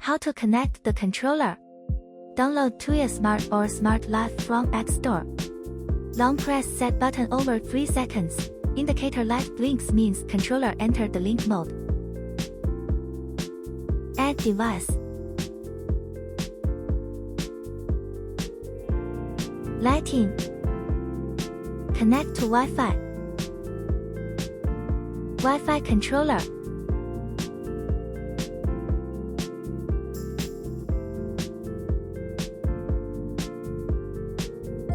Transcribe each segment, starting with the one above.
How to connect the controller. Download TUI Smart or Smart Life from App Store. Long press set button over 3 seconds. Indicator light blinks means controller entered the link mode. Add device. Lighting. Connect to Wi-Fi. Wi-Fi controller.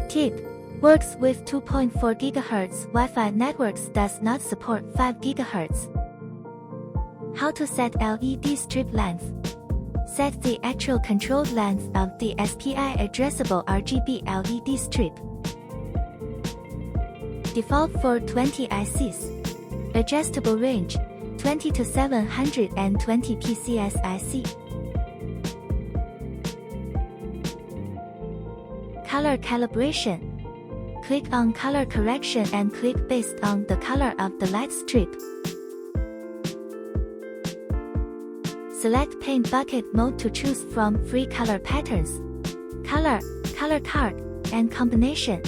Tip. Works with 2.4 GHz Wi-Fi networks, does not support 5 GHz. How to set LED strip length. Set the actual controlled length of the SPI addressable RGB LED strip. Default for 20 ICs. Adjustable range, 20 to 720 PCSIC. Color calibration. Click on color correction and click based on the color of the light strip. Select paint bucket mode to choose from free color patterns. Color, color card, and combination.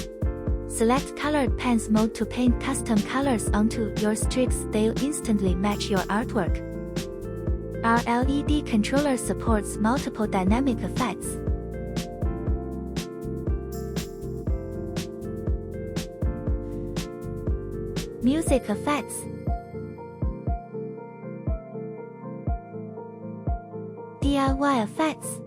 Select colored pens mode to paint custom colors onto your strips. They'll instantly match your artwork. Our LED controller supports multiple dynamic effects. Music effects. DIY effects.